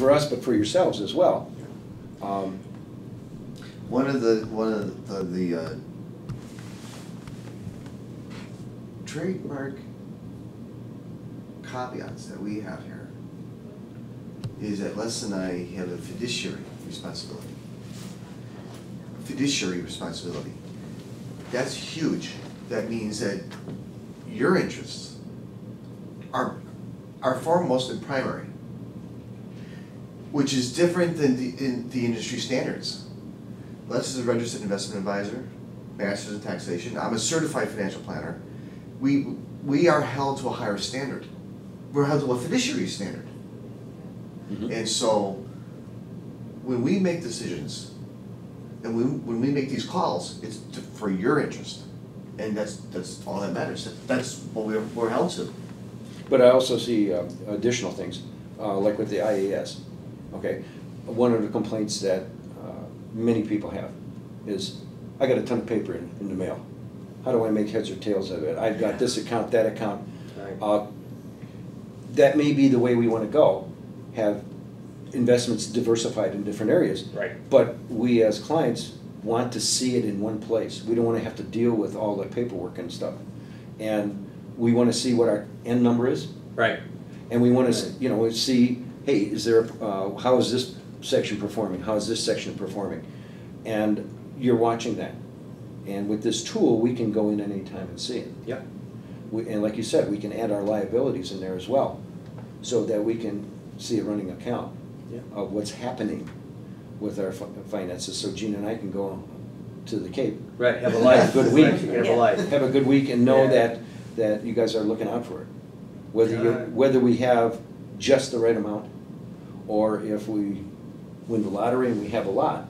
for us, but for yourselves as well. One of the trademark caveats that we have here is that Les and I have a fiduciary responsibility. Fiduciary responsibility. That's huge. That means that your interests are foremost and primary, which is different than the industry standards. Les is a registered investment advisor, master's in taxation. I'm a certified financial planner. We are held to a higher standard. We're held to a fiduciary standard. Mm-hmm. And so when we make decisions and when we make these calls, it's for your interest. And that's all that matters. That's what we're held to. But I also see additional things, like with the IAS. Okay, one of the complaints that many people have is, I got a ton of paper in the mail. How do I make heads or tails of it? I've got this account, that account. Right. That may be the way we want to go, have investments diversified in different areas. Right. But we as clients want to see it in one place. We don't want to have to deal with all the paperwork and stuff. And we want to see what our end number is. Right. And we want to, see, hey, is there, how is this section performing? How is this section performing? And you're watching that. And with this tool, we can go in any time and see it. Yep. And like you said, we can add our liabilities in there as well, so that we can see a running account of what's happening with our finances. So Gina and I can go to the Cape. Right. Have a life. Have a good week. Have a life. Have a good week, and know that you guys are looking out for it. Whether we have just the right amount, or if we win the lottery and we have a lot,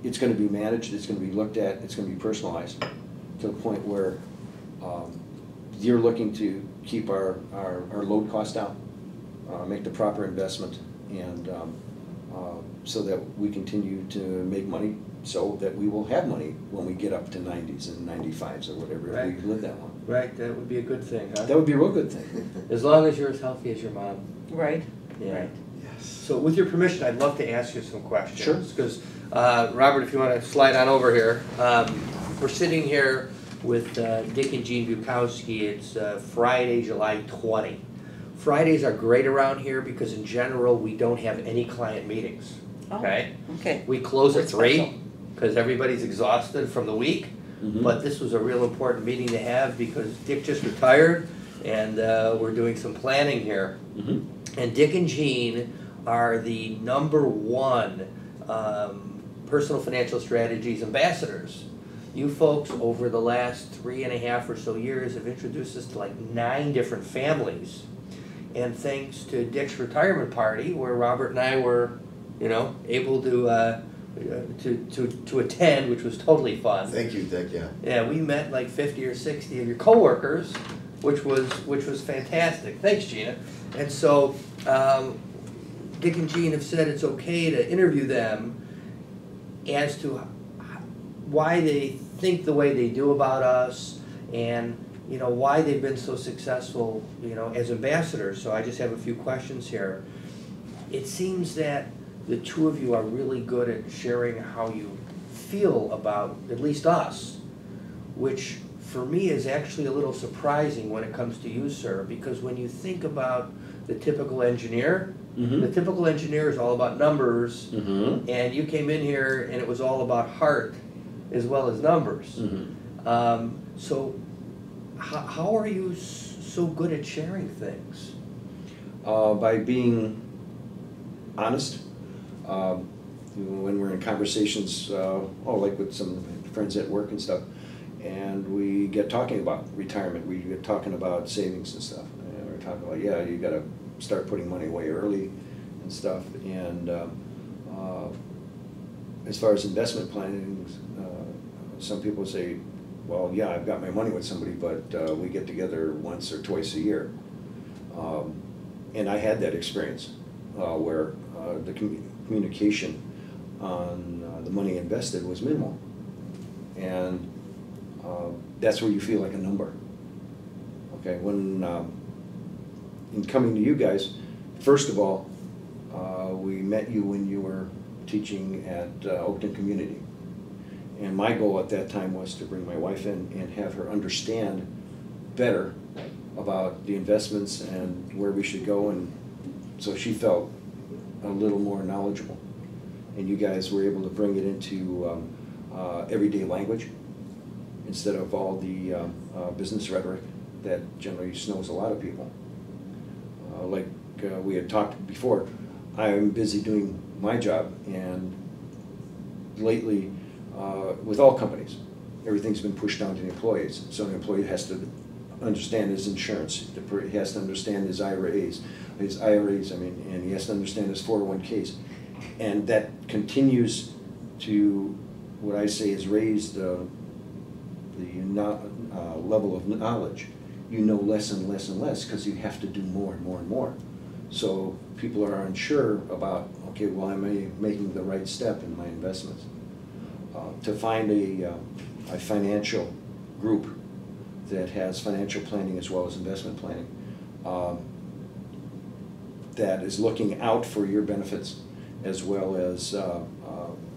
it's going to be managed, it's going to be looked at, it's going to be personalized to the point where you're looking to keep our load cost down, make the proper investment, and so that we continue to make money, so that we will have money when we get up to 90s and 95s or whatever, if we live that long. Right, that would be a good thing, huh? That would be a real good thing. As long as you're as healthy as your mom. Right. Yeah. Right. Yes. So with your permission, I'd love to ask you some questions. Sure. Because, Robert, if you want to slide on over here. We're sitting here with Dick and Jean Bukowski. It's Friday, July 20. Fridays are great around here because in general, we don't have any client meetings. Okay? Okay. We close at 3 special. because everybody's exhausted from the week. Mm-hmm. But this was a real important meeting to have because Dick just retired and we're doing some planning here. Mm-hmm. And Dick and Jean are the #1 personal financial strategies ambassadors. You folks over the last 3.5 or so years have introduced us to like 9 different families. And thanks to Dick's retirement party, where Robert and I were, able to attend, which was totally fun. Thank you, Dick. Yeah. Yeah, we met like 50 or 60 of your coworkers, which was fantastic. Thanks, Gina. And so Dick and Jean have said it's okay to interview them as to why they think the way they do about us, and why they've been so successful, as ambassadors. So I just have a few questions here. It seems that the two of you are really good at sharing how you feel about at least us, which for me is actually a little surprising when it comes to you, sir, because when you think about the typical engineer, Mm-hmm. the typical engineer is all about numbers, Mm-hmm. and you came in here and it was all about heart as well as numbers. Mm-hmm. So how are you so good at sharing things? By being honest. When we're in conversations, like with some friends at work and stuff, and we get talking about retirement, we get talking about savings and stuff. And we're talking about, you got to start putting money away early and stuff. And as far as investment planning, some people say, well, yeah, I've got my money with somebody, but we get together once or twice a year. And I had that experience where the communication on the money invested was minimal. And that's where you feel like a number. Okay, when in coming to you guys, first of all, we met you when you were teaching at Oakton Community. And my goal at that time was to bring my wife in and have her understand better about the investments and where we should go, and so she felt a little more knowledgeable. And you guys were able to bring it into everyday language instead of all the business rhetoric that generally snows a lot of people. Like we had talked before, I'm busy doing my job, and lately, with all companies, everything's been pushed down to the employees. So the employee has to understand his insurance, he has to understand his IRAs, and he has to understand his 401ks. And that continues to, what I say is raise the level of knowledge. You know less and less and less because you have to do more and more and more. So people are unsure about, okay, well, am I making the right step in my investments? To find a financial group that has financial planning as well as investment planning, that is looking out for your benefits as well as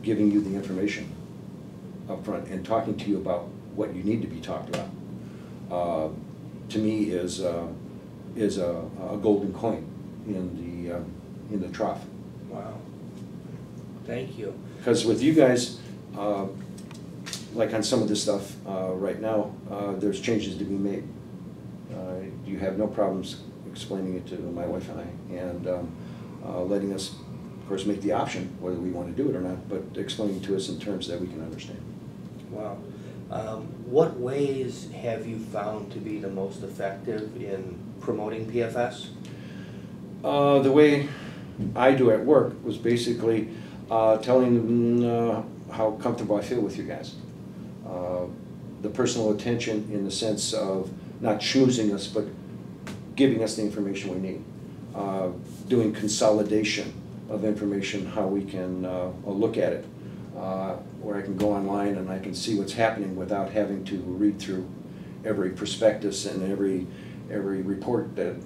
giving you the information up front and talking to you about what you need to be talked about, to me is a golden coin in the trough. Wow. Thank you. Because with you guys, like on some of this stuff right now, there's changes to be made. You have no problems explaining it to my wife and I, and letting us, of course, make the option whether we want to do it or not, but explaining to us in terms that we can understand. Wow. What ways have you found to be the most effective in promoting PFS? The way I do at work was basically telling them how comfortable I feel with you guys. The personal attention in the sense of not schmoozing us, but giving us the information we need. Doing consolidation of information, how we can look at it. Where I can go online and I can see what's happening without having to read through every prospectus and every report that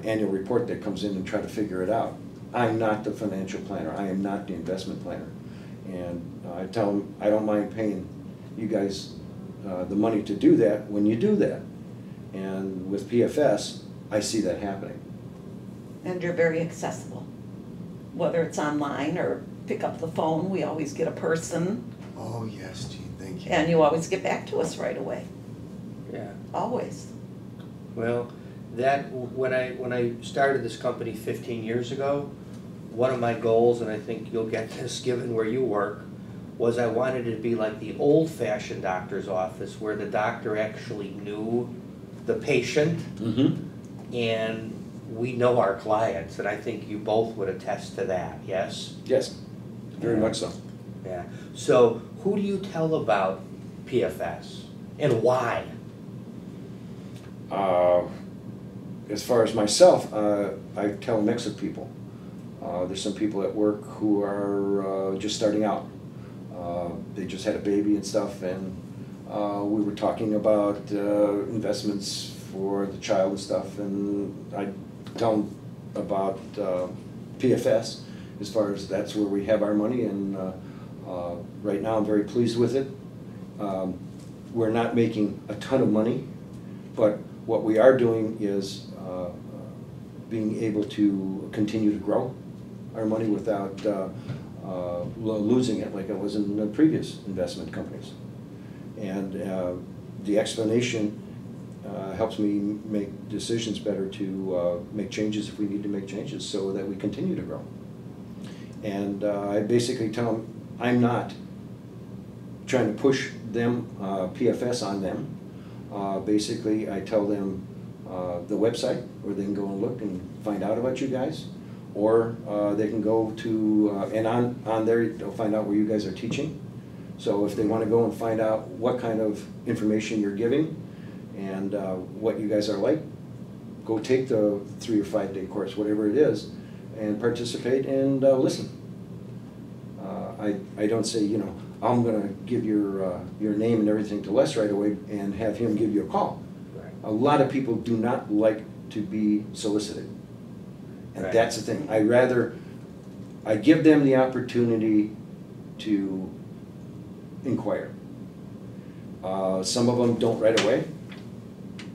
annual report that comes in and try to figure it out. I'm not the financial planner. I am not the investment planner, and I tell them I don't mind paying you guys the money to do that when you do that. And with PFS, I see that happening. And you're very accessible, whether it's online or pick up the phone. We always get a person, Oh, yes, Gene, thank you. and you always get back to us right away, Yeah. always. Well, that when I started this company 15 years ago, one of my goals, and I think you'll get this given where you work, was I wanted it to be like the old-fashioned doctor's office where the doctor actually knew the patient, and we know our clients, and I think you both would attest to that, yes? Yes, very much so. Yeah. So who do you tell about PFS and why? As far as myself, I tell a mix of people. There's some people at work who are just starting out. They just had a baby and stuff, and we were talking about investments for the child and stuff, and I tell them about PFS as far as that's where we have our money, and right now I'm very pleased with it. We're not making a ton of money, but what we are doing is being able to continue to grow our money without losing it like it was in the previous investment companies. And the explanation helps me make decisions better to make changes if we need to make changes so that we continue to grow. And I basically tell them I'm not trying to push them, PFS on them. Basically, I tell them the website where they can go and look and find out about you guys, or they can go to, and on there they'll find out where you guys are teaching. So if they want to go and find out what kind of information you're giving and what you guys are like, go take the 3 or 5 day course, whatever it is, and participate and listen. I don't say, you know, I'm going to give your name and everything to Les right away and have him give you a call. Right. A lot of people do not like to be solicited. And Right. that's the thing. I give them the opportunity to inquire. Some of them don't right away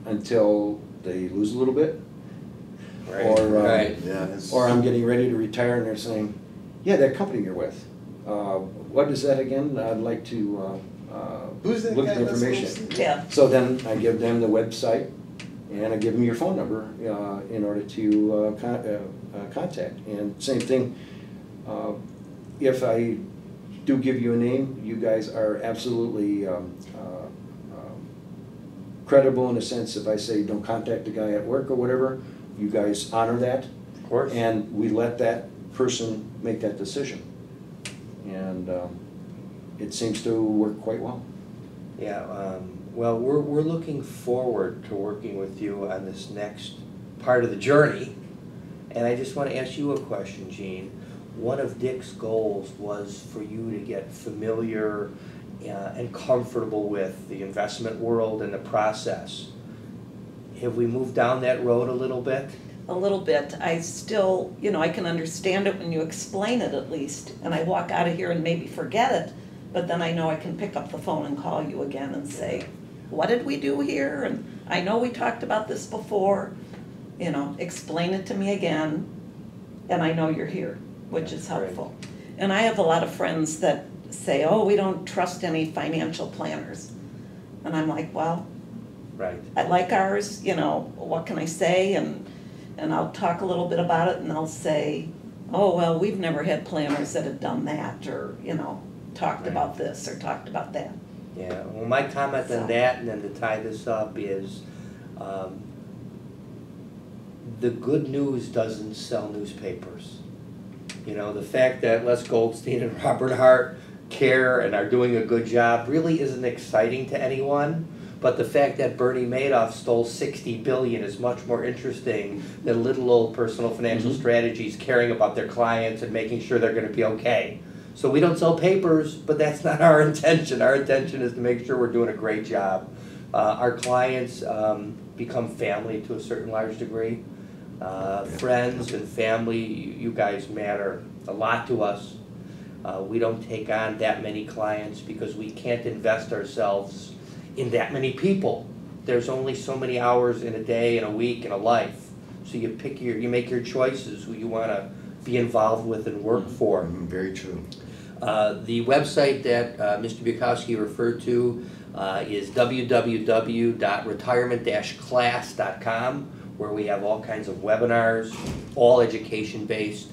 until they lose a little bit. Right. Or, Right. Yeah, it's- Or I'm getting ready to retire and they're saying, yeah, that company you're with, what is that again? I'd like to Who's that look guy? at the Let's information. go see. Yeah, So then I give them the website and I give them your phone number in order to contact. And same thing, if I do give you a name, you guys are absolutely credible in the sense if I say don't contact the guy at work or whatever, you guys honor that. Of course. And we let that person make that decision. And it seems to work quite well. Yeah, well, we're looking forward to working with you on this next part of the journey. And I just want to ask you a question, Gene. One of Dick's goals was for you to get familiar and comfortable with the investment world and the process. Have we moved down that road a little bit? a little bit. I still, you know, I can understand it when you explain it at least, and I walk out of here and maybe forget it, but then I know I can pick up the phone and call you again and say, what did we do here? And I know we talked about this before, you know, explain it to me again, and I know you're here, which is helpful. And I have a lot of friends that say, oh, we don't trust any financial planners. And I'm like, well, Right. I like ours, you know, what can I say? And I'll talk a little bit about it and they'll say, oh, well, we've never had planners that have done that, or, you know, talked Right. about this or talked about that. Yeah, well, my comment So- on that, and then to tie this up, is the good news doesn't sell newspapers. You know, the fact that Les Goldstein and Robert Hart care and are doing a good job really isn't exciting to anyone. But the fact that Bernie Madoff stole $60 billion is much more interesting than little old personal financial Mhm. strategies caring about their clients and making sure they're gonna be okay. So we don't sell papers, but that's not our intention. Our intention is to make sure we're doing a great job. Our clients become family to a certain large degree. Friends and family, you guys matter a lot to us. We don't take on that many clients because we can't invest ourselves in that many people. There's only so many hours in a day, in a week, in a life. So you make your choices who you wanna be involved with and work for. Very true. The website that Mr. Bukowski referred to is www.retirement-class.com, where we have all kinds of webinars, all education-based.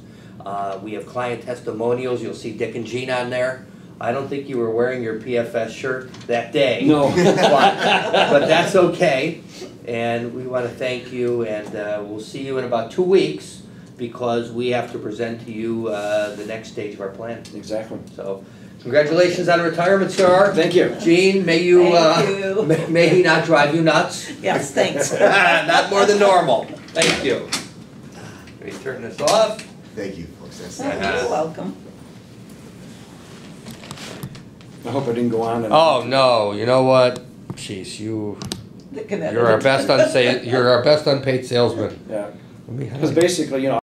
We have client testimonials. You'll see Dick and Jean on there. I don't think you were wearing your PFS shirt that day. No. But that's okay. And we want to thank you, and we'll see you in about 2 weeks, because we have to present to you the next stage of our plan. Exactly. So, congratulations on retirement, sir. Thanh you. Gene, may you, Thank you. may he not drive you nuts. Yes, thanks. Not more than normal. Thank you. Let me turn this off. Thank you, folks. That's Oh, you're welcome. I hope I didn't go on and. Oh, no, you know what? Jeez, you're our best unpaid salesman. Yeah, Let me- because basically, you know,